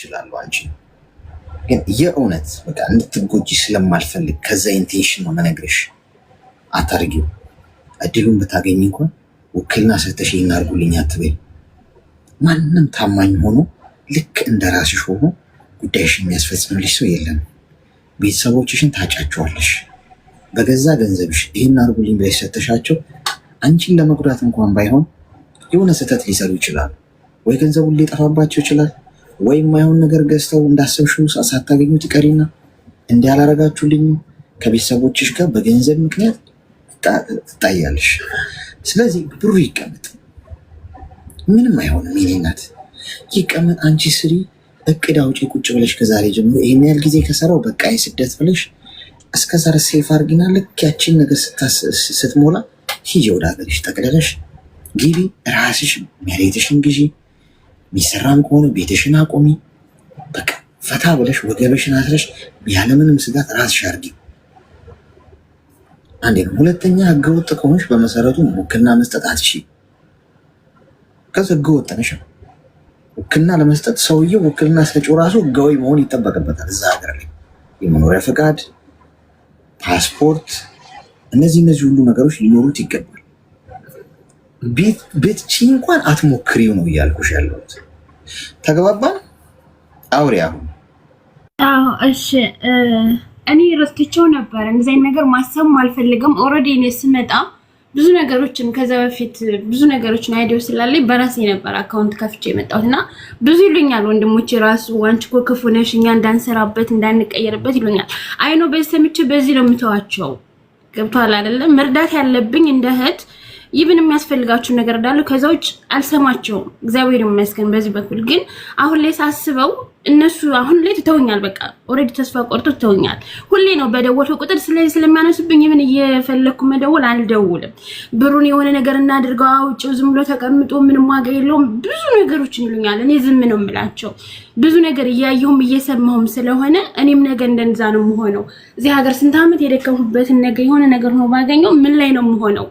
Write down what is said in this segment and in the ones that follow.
ይችላል አንቺ ግን የእውነት በቃ እንድትጎጂ ስለማልፈልግ ከዛ ኢንቴንሽን ነው መነግርሽ። አታርጊው። እድሉን ብታገኝ እንኳን ውክልና ሰተሽ ይናርጉልኝ አትበይ። ማንም ታማኝ ሆኖ ልክ እንደ ራስሽ ሆኖ ጉዳይሽ የሚያስፈጽምልሽ ሰው የለም። ቤተሰቦችሽን ታጫቸዋለሽ። በገዛ ገንዘብሽ ይህን አርጉልኝ ብለሽ ሰተሻቸው አንቺን ለመጉዳት እንኳን ባይሆን የሆነ ስህተት ሊሰሩ ይችላሉ። ወይ ገንዘቡን ሊጠፋባቸው ይችላል፣ ወይም የማይሆን ነገር ገዝተው እንዳሰብሽው ሳታገኙ ትቀሪና እንዲያላረጋችሁልኝ ከቤተሰቦችሽ ጋር በገንዘብ ምክንያት ትጣያለሽ። ስለዚህ ብሩ ይቀመጥ፣ ምንም አይሆንም። የኔ እናት ይቀመጥ፣ አንቺ ስሪ፣ እቅድ አውጪ ቁጭ ብለሽ ከዛሬ ጀምሮ ይሄን ያህል ጊዜ ከሰራው በቃ የስደት ብለሽ እስከዛሬ ሴፍ አርጊና ልክ ያቺን ነገር ስትሞላ ሂጂ ወደ ሀገርሽ ጠቅለለሽ ግቢ። ራስሽ መሬትሽን ግዢ፣ የሚሰራም ከሆነ ቤትሽን አቆሚ። በቃ ፈታ ብለሽ ወገበሽን አስረሽ ያለምንም ስጋት ራስሽ አርጊ። አንዴ ነው። ሁለተኛ ህገወጥ ከሆንሽ በመሰረቱ ውክልና መስጠት አትችይም። ከዛ ህገወጥ ነሽ። ውክልና ለመስጠት ሰውየው ውክልና ሰጪው ራሱ ህጋዊ መሆን ይጠበቅበታል። እዛ ሀገር ላይ የመኖሪያ ፈቃድ፣ ፓስፖርት፣ እነዚህ ሁሉ ነገሮች ሊኖሩት ይገባል። ቤትቺ እንኳን አትሞክሪው ነው እያልኩሽ ያለሁት። ተግባባን? አውሪ አሁን። አዎ እሺ። እኔ ረስቼው ነበር። እንደዚህ ነገር ማሰብ አልፈልግም። ኦልሬዲ እኔ ስመጣ ብዙ ነገሮችን ከዛ በፊት ብዙ ነገሮችን አይዲዮ ስላለኝ በራሴ ነበር አካውንት ከፍቼ የመጣሁትና ብዙ ይሉኛል ወንድሞቼ ራሱ አንቺ እኮ ክፉ ነሽ፣ እኛ እንዳንሰራበት እንዳንቀየርበት ይሉኛል። አይኖ በሰምቼ በዚህ ነው የምተዋቸው። ገብቷል አይደለም? መርዳት ያለብኝ እንደ እህት ይብን የሚያስፈልጋችሁ ነገር እንዳለ ከዛ ውጭ አልሰማቸውም። እግዚአብሔር ይመስገን። በዚህ በኩል ግን አሁን ላይ ሳስበው እነሱ አሁን ላይ ትተውኛል። በቃ ኦሬዲ ተስፋ ቆርጦ ትተውኛል። ሁሌ ነው በደወልኩ ቁጥር ስለሚያነሱብኝ ይብን እየፈለኩ መደወል አልደውልም። ብሩን የሆነ ነገር እናድርገው አውጪው ዝም ብሎ ተቀምጦ ምንም ዋጋ የለውም ብዙ ነገሮችን ይሉኛል። እኔ ዝም ነው የምላቸው። ብዙ ነገር እያየሁም እየሰማሁም ስለሆነ እኔም ነገ እንደዛ ነው የምሆነው። እዚህ ሀገር ስንት ዓመት የደከምኩበትን ነገር የሆነ ነገር ነው ባገኘው ምን ላይ ነው የምሆነው?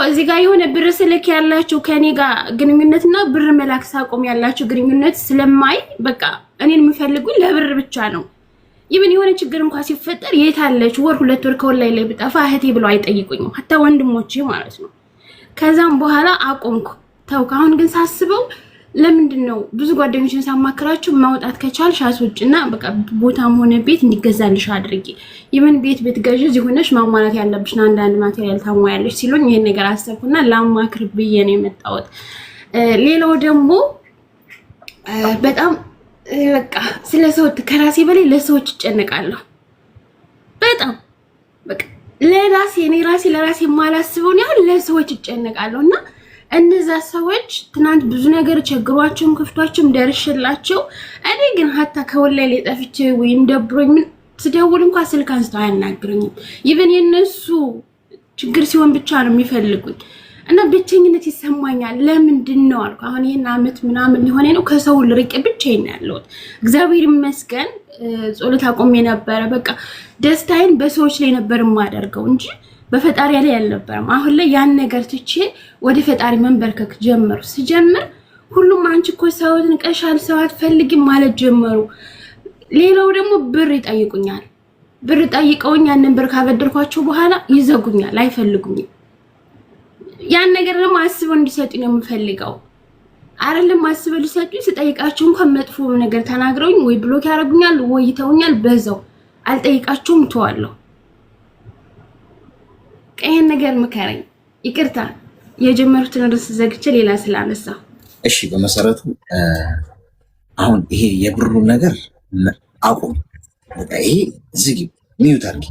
እዚህ ጋር የሆነ ብር ስልክ ያላችሁ ከኔ ጋር ግንኙነትና ብር መላክ ሳቆም ያላችሁ ግንኙነት ስለማይ በቃ እኔን የሚፈልጉኝ ለብር ብቻ ነው። ይብን የሆነ ችግር እንኳን ሲፈጠር የት አለች ወር ሁለት ወር ከወላይ ላይ ብጠፋ እህቴ ብለው አይጠይቁኝም፣ ሀታ ወንድሞቼ ማለት ነው። ከዛም በኋላ አቆምኩ ተውኩ። አሁን ግን ሳስበው ለምንድን ነው ብዙ ጓደኞችን ሳማክራቸው ማውጣት ከቻልሽ አስወጭና በቃ ቦታም ሆነ ቤት እንዲገዛልሽ አድርጊ። ይብን ቤት ብትገዢ እዚህ ሆነሽ ማሟላት ያለብሽ አንዳንድ ማቴሪያል ታሟያለሽ ሲሉኝ ይሄን ነገር አሰብኩና ላማክር ብዬ ነው የመጣሁት። ሌላው ደግሞ በጣም በቃ ስለ ሰው ከራሴ በላይ ለሰዎች እጨነቃለሁ። በጣም በቃ ለራሴ ለራሴ ማላስበው ነው ለሰዎች እጨነቃለሁና እነዛ ሰዎች ትናንት ብዙ ነገር ቸግሯቸውም ክፍቷቸውም ደርሽላቸው እኔ ግን ሀታ ከወላይ ላይ ጠፍቼ ወይም ደብሮኝ ምን ስደውል እንኳን ስልክ አንስተው አያናግሩኝም። ይብን የነሱ ችግር ሲሆን ብቻ ነው የሚፈልጉኝ እና ብቸኝነት ይሰማኛል። ለምንድን ነው አልኩ። አሁን ይሄን አመት ምናምን ሊሆነ ነው ከሰው ልርቄ ብቻዬን ያለሁት። እግዚአብሔር ይመስገን ጸሎት አቆሜ ነበር። በቃ ደስታዬን በሰዎች ላይ ነበር የማደርገው እንጂ በፈጣሪ ላይ አልነበረም። አሁን ላይ ያን ነገር ትቼ ወደ ፈጣሪ መንበርከክ ጀመሩ። ሲጀምር ሁሉም አንቺ እኮ ሰው ንቀሻል፣ ሰው አትፈልጊም ማለት ጀመሩ። ሌላው ደግሞ ብር ይጠይቁኛል። ብር ጠይቀውኝ ያንን ብር ካበደርኳቸው በኋላ ይዘጉኛል፣ አይፈልጉኝም። ያን ነገር ደግሞ አስበው እንዲሰጡኝ ነው የምፈልገው። አይደለም አስበው ሊሰጡኝ ስጠይቃቸው እንኳን መጥፎ ነገር ተናግረውኝ ወይ ብሎክ ያደርጉኛል ወይ ይተውኛል። በዛው አልጠይቃቸውም ተዋለሁ። ይሄን ነገር ምከረኝ። ይቅርታ የጀመሩትን ርዕስ ዘግቼ ሌላ ስላነሳ። እሺ በመሰረቱ አሁን ይሄ የብሩ ነገር አቁም። በቃ ይሄ ዝጊው፣ ሚዩት አድርጊ፣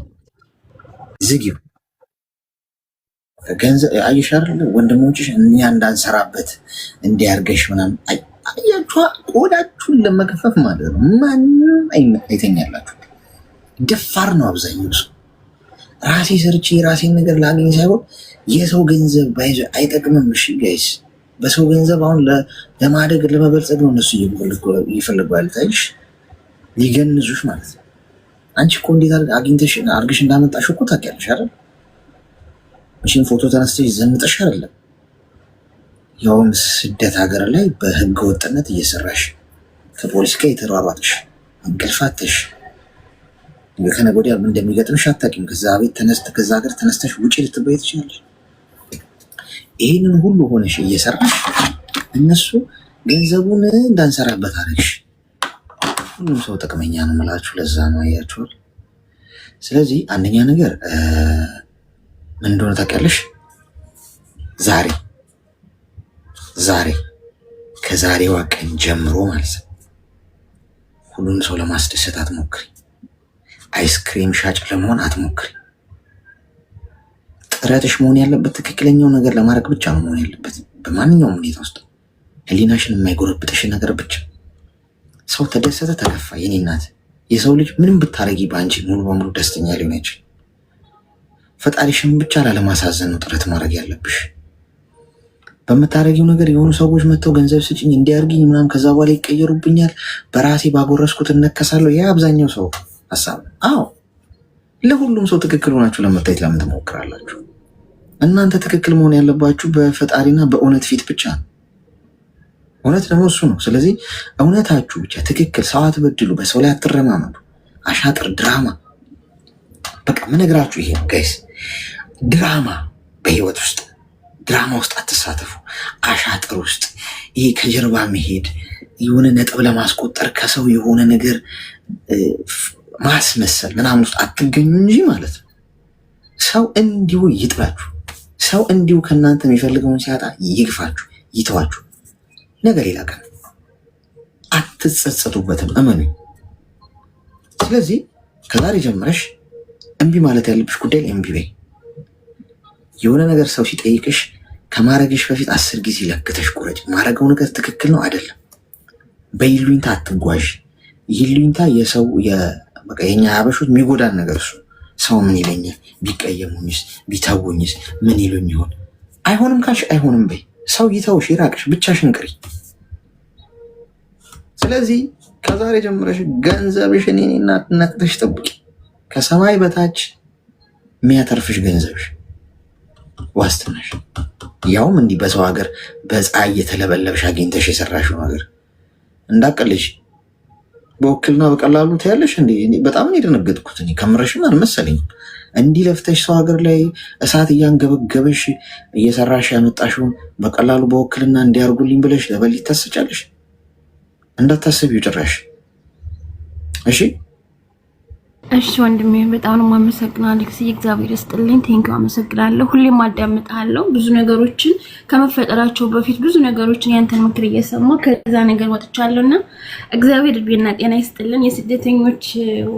ዝጊው። ገንዘብ አይሻር ወንድሞችሽ እኛ እንዳንሰራበት እንዲያርገሽ ምናምን አያችሁ፣ ቆዳችሁን ለመከፈፍ ማለት ነው። ማንም አይተኛላችሁ። ደፋር ነው አብዛኛው ሰው። ራሴ ሰርቼ የራሴን ነገር ላገኝ ሳይሆን የሰው ገንዘብ ባይዘ አይጠቅምም። እሺ ጋይስ፣ በሰው ገንዘብ አሁን ለማደግ ለመበልጸግ ነው እነሱ ይፈልጋሉ። ታይሽ ሊገንዙሽ ማለት ነው። አንቺ እኮ እንዴት አግኝተሽ አርግሽ እንዳመጣሽ እኮ ታውቂያለሽ አይደል? እሺን ፎቶ ተነስተሽ ዘንጠሽ አይደለም። ያውም ስደት ሀገር ላይ በህገ ወጥነት እየሰራሽ ከፖሊስ ጋር የተሯሯጥሽ እንቅልፋተሽ ከነገ ወዲያ እንደሚገጥምሽ አታውቂም። ከዛ ቤት ከዛ ሀገር ተነስተሽ ውጪ ልትበይ ትችላለሽ። ይህንን ሁሉ ሆነሽ እየሰራሽ እነሱ ገንዘቡን እንዳንሰራበት አደረግሽ። ሁሉም ሰው ጥቅመኛ ነው የምላችሁ ለዛ ነው አያችኋል። ስለዚህ አንደኛ ነገር ምን እንደሆነ ታውቂያለሽ? ዛሬ ከዛሬዋ ቀን ጀምሮ ማለት ነው ሁሉም ሰው ለማስደሰት አትሞክሪ። አይስክሪም ሻጭ ለመሆን አትሞክሪ። ጥረትሽ መሆን ያለበት ትክክለኛው ነገር ለማድረግ ብቻ ነው መሆን ያለበት። በማንኛውም ሁኔታ ውስጥ ህሊናሽን የማይጎረብጥሽን ነገር ብቻ። ሰው ተደሰተ ተከፋ፣ የኔ እናት የሰው ልጅ ምንም ብታረጊ በአንቺ ሙሉ በሙሉ ደስተኛ ሊሆን አይችልም። ፈጣሪሽን ብቻ ላለማሳዘን ነው ጥረት ማድረግ ያለብሽ። በምታረጊው ነገር የሆኑ ሰዎች መጥተው ገንዘብ ስጭኝ እንዲያርግኝ ምናምን ከዛ በኋላ ይቀየሩብኛል፣ በራሴ ባጎረስኩት እነከሳለሁ። ያ አብዛኛው ሰው ሀሳብ። አዎ ለሁሉም ሰው ትክክል ሆናችሁ ለመታየት ለምን ትሞክራላችሁ? እናንተ ትክክል መሆን ያለባችሁ በፈጣሪና በእውነት ፊት ብቻ ነው። እውነት ደግሞ እሱ ነው። ስለዚህ እውነታችሁ ብቻ ትክክል። ሰው አትበድሉ፣ በሰው ላይ አትረማመዱ። አሻጥር፣ ድራማ፣ በቃ ምነግራችሁ ይሄ ነው ጋይስ። ድራማ በህይወት ውስጥ ድራማ ውስጥ አትሳተፉ። አሻጥር ውስጥ ይሄ ከጀርባ መሄድ የሆነ ነጥብ ለማስቆጠር ከሰው የሆነ ነገር ማስመሰል ምናምን ውስጥ አትገኙ እንጂ ማለት ነው። ሰው እንዲሁ ይጥላችሁ። ሰው እንዲሁ ከእናንተ የሚፈልገውን ሲያጣ ይግፋችሁ፣ ይተዋችሁ። ነገር ሌላ ቀን አትጸጸቱበትም፣ እመኑ። ስለዚህ ከዛሬ ጀምረሽ እምቢ ማለት ያለብሽ ጉዳይ እምቢ በይ። የሆነ ነገር ሰው ሲጠይቅሽ ከማረግሽ በፊት 10 ጊዜ ለክተሽ ቁረጭ። ማረገው ነገር ትክክል ነው አይደለም። በይሉኝታ አትጓዥ። ይሉኝታ የሰው በቃ የኛ አበሾች የሚጎዳን ነገር እሱ። ሰው ምን ይለኛል፣ ቢቀየሙኝስ፣ ቢተውኝስ ምን ይሉኝ ይሆን? አይሆንም ካልሽ አይሆንም በይ። ሰው ይተውሽ፣ ይራቅሽ፣ ብቻሽን ቅሪ። ስለዚህ ከዛሬ ጀምረሽ ገንዘብሽን ነቅተሽ ጠብቂ። ከሰማይ በታች የሚያተርፍሽ ገንዘብሽ ዋስትናሽ። ያውም እንዲህ በሰው ሀገር በፀሐይ እየተለበለብሽ አግኝተሽ የሰራሽው ነገር እንዳቀልሽ በውክልና በቀላሉ ታያለሽ። በጣም ነው የደነገጥኩት። ከምረሽን አልመሰለኝም። እንዲህ ለፍተሽ ሰው ሀገር ላይ እሳት እያንገበገበሽ እየሰራሽ ያመጣሽውን በቀላሉ በውክልና እንዲያርጉልኝ ብለሽ ለበሊት ታስጫለሽ። እንዳታስቢው ጭራሽ። እሺ ወንድሜ በጣም ነው የማመሰግነው አሌክስ፣ እግዚአብሔር ይስጥልኝ። ቴንኪው፣ አመሰግናለሁ። ሁሌም አዳምጣለሁ። ብዙ ነገሮችን ከመፈጠራቸው በፊት ብዙ ነገሮችን ያንተን ምክር እየሰማሁ ከዛ ነገር ወጥቻለሁና እግዚአብሔር እድሜና ጤና ይስጥልን። የስደተኞች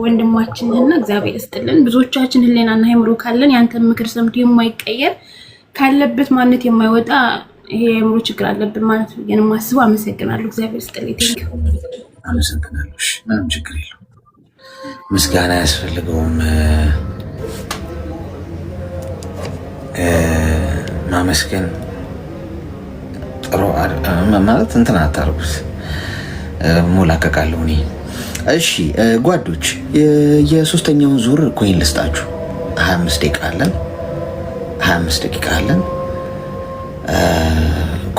ወንድማችንና እግዚአብሔር ይስጥልን። ብዙዎቻችን ህሊናና አይምሮ ካለን ያንተን ምክር ሰምቶ የማይቀየር ካለበት ማንነት የማይወጣ ይሄ አይምሮ ችግር አለብን ማለት ነው። የማስበው አመሰግናለሁ። እግዚአብሔር ይስጥልኝ። ቴንኪው፣ አመሰግናለሁ። ምንም ችግር የለውም። ምስጋና ያስፈልገውም። ማመስገን ጥሩ ማለት እንትን አታርጉት። ሞላቀቃለሁ እኔ። እሺ ጓዶች፣ የሶስተኛውን ዙር ኮይን ልስጣችሁ። 25 ደቂቃ አለን። 25 ደቂቃ አለን።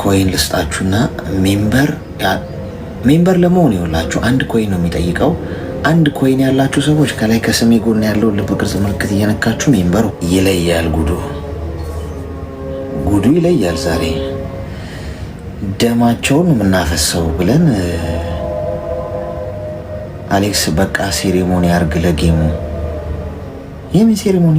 ኮይን ልስጣችሁና ሜምበር ለመሆን ይኸውላችሁ አንድ ኮይን ነው የሚጠይቀው። አንድ ኮይን ያላችሁ ሰዎች ከላይ ከስሜ ጎን ያለው ልብ ቅርጽ ምልክት እየነካችሁ ሜምበሩ። ይለያል፣ ጉዱ ይለያል። ዛሬ ደማቸውን የምናፈሰው ብለን አሌክስ በቃ ሴሬሞኒ አርግ ለጌሙ። የምን ሴሬሞኒ?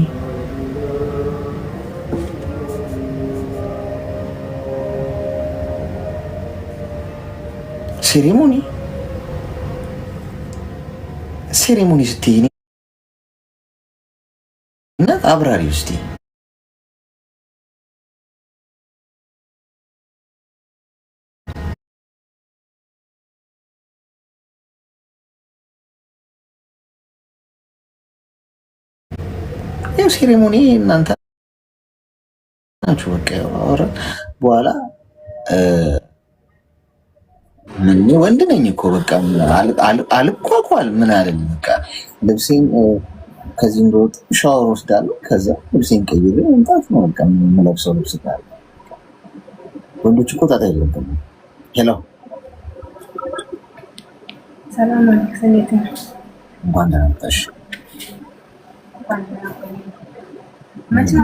ሴሬሞኒ ስትይ እና አብራሪ ውስጥ ያው ሴሬሞኒ እናንተ ናችሁ። በቃ በኋላ ምን ወንድ ነኝ እኮ በቃ አልኳኳል ምን አይደል በቃ ልብሴን ከዚህ እንደወጥ ሻወር ወስዳለሁ። ከዛ ልብሴን ቀይሬ መምጣት ነው በቃ የምለብሰው ልብስ ካለ። ወንዶች እኮ ጣጣ የለብንም። ሄሎ ሰላም አለክስ እንዴት ነህ? እንኳን ደህና መጣሽ። መቼ ነው